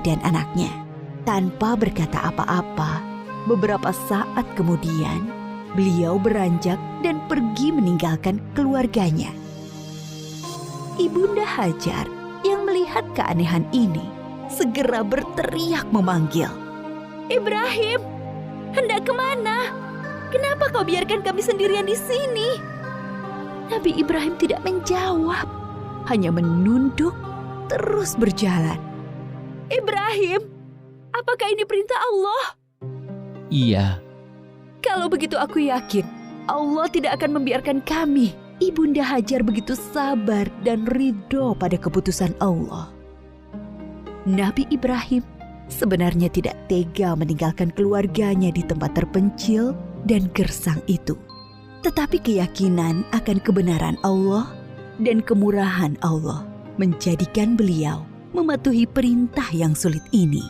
dan anaknya. Tanpa berkata apa-apa, beberapa saat kemudian, beliau beranjak dan pergi meninggalkan keluarganya. Ibunda Hajar yang melihat keanehan ini segera berteriak memanggil, "Ibrahim, hendak kemana? Kenapa kau biarkan kami sendirian di sini?" Nabi Ibrahim tidak menjawab, hanya menunduk terus berjalan. "Ibrahim, apakah ini perintah Allah?" Iya. "Kalau begitu aku yakin Allah tidak akan membiarkan kami." Ibunda Hajar begitu sabar dan ridho pada keputusan Allah. Nabi Ibrahim sebenarnya tidak tega meninggalkan keluarganya di tempat terpencil dan gersang itu. Tetapi keyakinan akan kebenaran Allah dan kemurahan Allah menjadikan beliau mematuhi perintah yang sulit ini.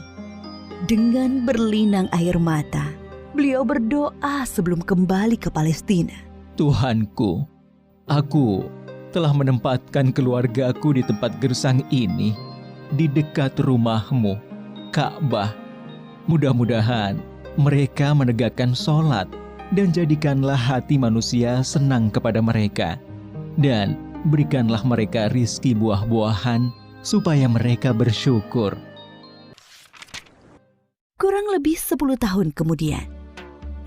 Dengan berlinang air mata, beliau berdoa sebelum kembali ke Palestina. Tuhanku, aku telah menempatkan keluargaku di tempat gersang ini, di dekat rumah-Mu, Ka'bah. Mudah-mudahan mereka menegakkan sholat dan jadikanlah hati manusia senang kepada mereka. Dan berikanlah mereka rizki buah-buahan supaya mereka bersyukur. Kurang lebih 10 tahun kemudian,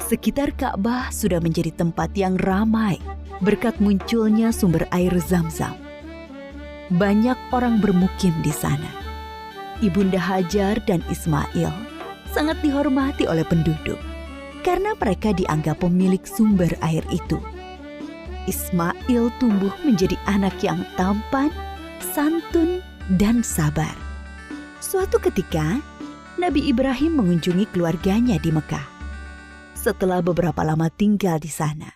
sekitar Ka'bah sudah menjadi tempat yang ramai berkat munculnya sumber air Zam-Zam. Banyak orang bermukim di sana. Ibunda Hajar dan Ismail sangat dihormati oleh penduduk karena mereka dianggap pemilik sumber air itu. Ismail tumbuh menjadi anak yang tampan, santun, dan sabar. Suatu ketika, Nabi Ibrahim mengunjungi keluarganya di Mekah. Setelah beberapa lama tinggal di sana,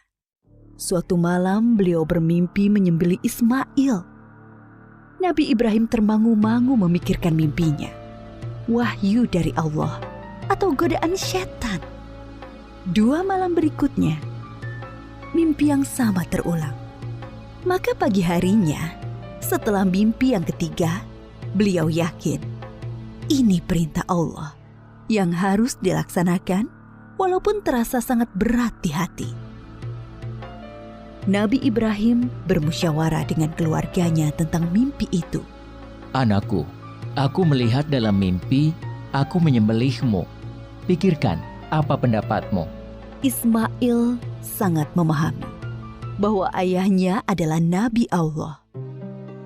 suatu malam beliau bermimpi menyembelih Ismail. Nabi Ibrahim termangu-mangu memikirkan mimpinya. Wahyu dari Allah atau godaan setan? 2 malam berikutnya, mimpi yang sama terulang. Maka pagi harinya, setelah mimpi yang ketiga, beliau yakin ini perintah Allah yang harus dilaksanakan walaupun terasa sangat berat di hati. Nabi Ibrahim bermusyawarah dengan keluarganya tentang mimpi itu. Anakku, aku melihat dalam mimpi, aku menyembelihmu. Pikirkan, apa pendapatmu? Ismail sangat memahami bahwa ayahnya adalah Nabi Allah.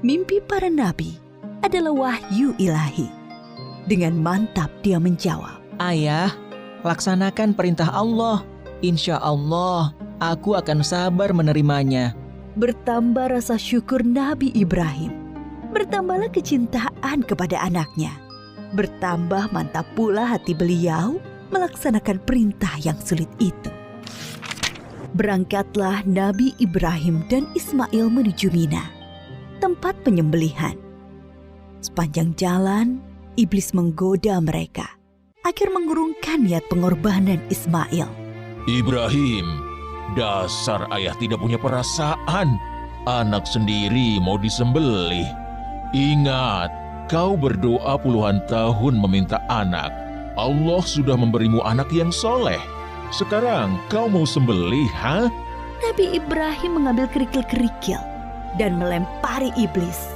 Mimpi para nabi adalah wahyu ilahi. Dengan mantap dia menjawab, Ayah, laksanakan perintah Allah. Insya Allah, aku akan sabar menerimanya. Bertambah rasa syukur Nabi Ibrahim. Bertambahlah kecintaan kepada anaknya. Bertambah mantap pula hati beliau melaksanakan perintah yang sulit itu. Berangkatlah Nabi Ibrahim dan Ismail menuju Mina, tempat penyembelihan. Sepanjang jalan, iblis menggoda mereka agar mengurungkan niat pengorbanan Ismail. Ibrahim, dasar ayah tidak punya perasaan. Anak sendiri mau disembelih. Ingat, kau berdoa puluhan tahun meminta anak. Allah sudah memberimu anak yang soleh. Sekarang kau mau sembelih, ha? Nabi Ibrahim mengambil kerikil-kerikil dan melempari iblis.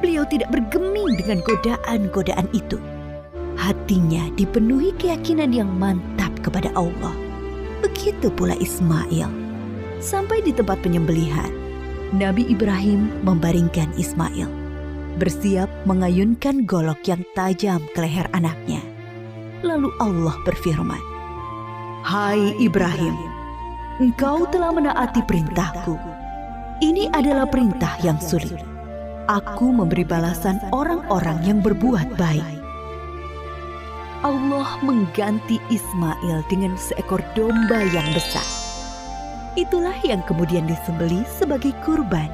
Beliau tidak bergeming dengan godaan-godaan itu. Hatinya dipenuhi keyakinan yang mantap kepada Allah. Begitu pula Ismail. Sampai di tempat penyembelihan, Nabi Ibrahim membaringkan Ismail, bersiap mengayunkan golok yang tajam ke leher anaknya. Lalu Allah berfirman, "Hai Ibrahim, engkau telah menaati perintahku. Ini adalah perintah yang sulit. Aku memberi balasan orang-orang yang berbuat baik." Allah mengganti Ismail dengan seekor domba yang besar. Itulah yang kemudian disembelih sebagai kurban,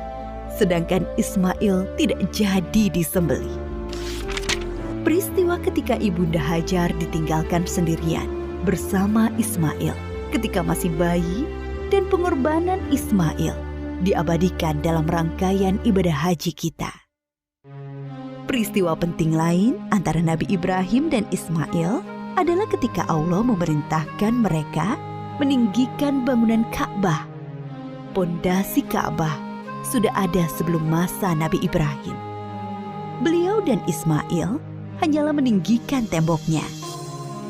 sedangkan Ismail tidak jadi disembelih. Peristiwa ketika Ibunda Hajar ditinggalkan sendirian bersama Ismail ketika masih bayi dan pengorbanan Ismail diabadikan dalam rangkaian ibadah haji kita. Peristiwa penting lain antara Nabi Ibrahim dan Ismail adalah ketika Allah memerintahkan mereka meninggikan bangunan Ka'bah. Pondasi Ka'bah sudah ada sebelum masa Nabi Ibrahim. Beliau dan Ismail hanyalah meninggikan temboknya.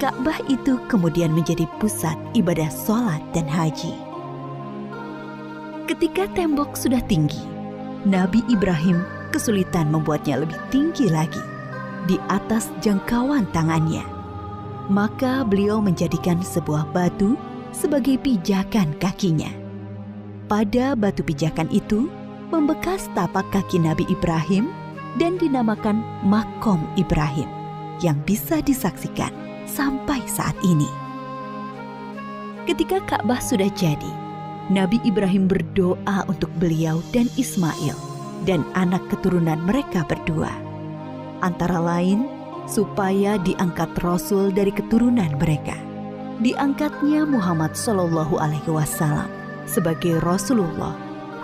Ka'bah itu kemudian menjadi pusat ibadah sholat dan haji. Ketika tembok sudah tinggi, Nabi Ibrahim kesulitan membuatnya lebih tinggi lagi di atas jangkauan tangannya. Maka beliau menjadikan sebuah batu sebagai pijakan kakinya. Pada batu pijakan itu membekas tapak kaki Nabi Ibrahim dan dinamakan Makom Ibrahim yang bisa disaksikan sampai saat ini. Ketika Ka'bah sudah jadi, Nabi Ibrahim berdoa untuk beliau dan Ismail dan anak keturunan mereka berdua. Antara lain, supaya diangkat Rasul dari keturunan mereka. Diangkatnya Muhammad SAW sebagai Rasulullah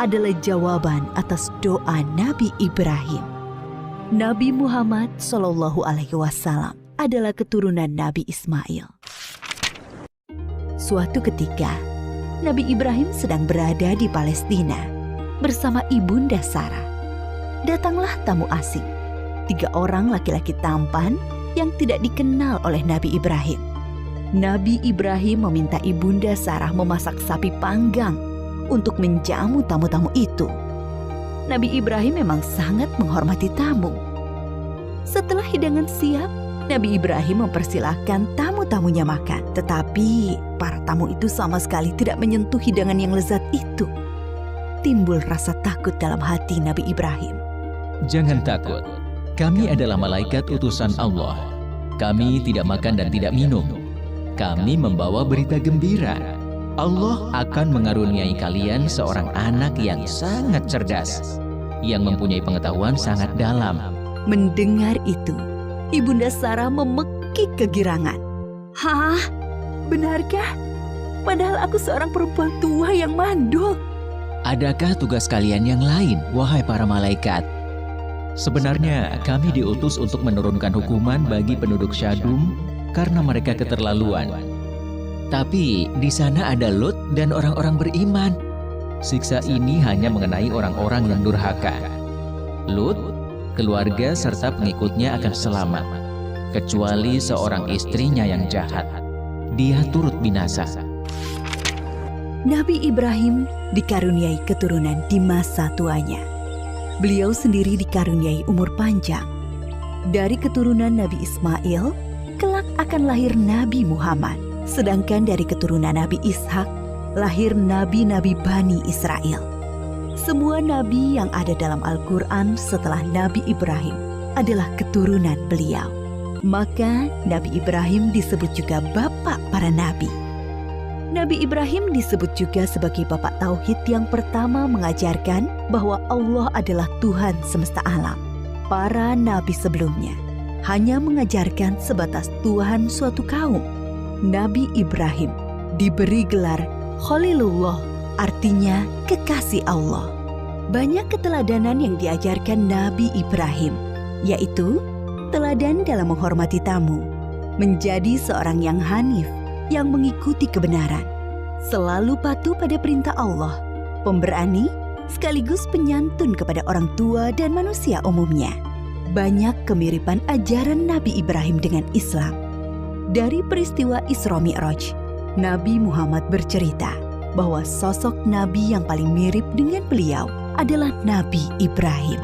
adalah jawaban atas doa Nabi Ibrahim. Nabi Muhammad SAW adalah keturunan Nabi Ismail. Suatu ketika, Nabi Ibrahim sedang berada di Palestina bersama ibunda Sarah. Datanglah tamu asing, 3 orang laki-laki tampan yang tidak dikenal oleh Nabi Ibrahim. Nabi Ibrahim meminta ibunda Sarah memasak sapi panggang untuk menjamu tamu-tamu itu. Nabi Ibrahim memang sangat menghormati tamu. Setelah hidangan siap, Nabi Ibrahim mempersilahkan tamu-tamunya makan. Tetapi para tamu itu sama sekali tidak menyentuh hidangan yang lezat itu. Timbul rasa takut dalam hati Nabi Ibrahim. Jangan takut, kami adalah malaikat utusan Allah. Kami tidak makan dan tidak minum. Kami membawa berita gembira. Allah akan mengaruniai kalian seorang anak yang sangat cerdas, yang mempunyai pengetahuan sangat dalam. Mendengar itu, ibunda Sarah memekik kegirangan. Hah? Benarkah? Padahal aku seorang perempuan tua yang mandul. Adakah tugas kalian yang lain, wahai para malaikat? Sebenarnya kami diutus untuk menurunkan hukuman bagi penduduk Syadum karena mereka keterlaluan. Tapi di sana ada Lut dan orang-orang beriman. Siksa ini hanya mengenai orang-orang yang durhaka. Lut, keluarga serta pengikutnya akan selamat, kecuali seorang istrinya yang jahat. Dia turut binasa. Nabi Ibrahim dikaruniai keturunan di masa tuanya. Beliau sendiri dikaruniai umur panjang. Dari keturunan Nabi Ismail, kelak akan lahir Nabi Muhammad. Sedangkan dari keturunan Nabi Ishak, lahir nabi-nabi Bani Israel. Semua nabi yang ada dalam Al-Quran setelah Nabi Ibrahim adalah keturunan beliau. Maka Nabi Ibrahim disebut juga bapak para nabi. Nabi Ibrahim disebut juga sebagai bapak tauhid yang pertama mengajarkan bahwa Allah adalah Tuhan semesta alam. Para nabi sebelumnya hanya mengajarkan sebatas Tuhan suatu kaum. Nabi Ibrahim diberi gelar Khalilullah, artinya kekasih Allah. Banyak keteladanan yang diajarkan Nabi Ibrahim, yaitu teladan dalam menghormati tamu, menjadi seorang yang hanif, yang mengikuti kebenaran, selalu patuh pada perintah Allah, pemberani, sekaligus penyantun kepada orang tua dan manusia umumnya. Banyak kemiripan ajaran Nabi Ibrahim dengan Islam. Dari peristiwa Isra Mi'raj, Nabi Muhammad bercerita bahwa sosok Nabi yang paling mirip dengan beliau adalah Nabi Ibrahim.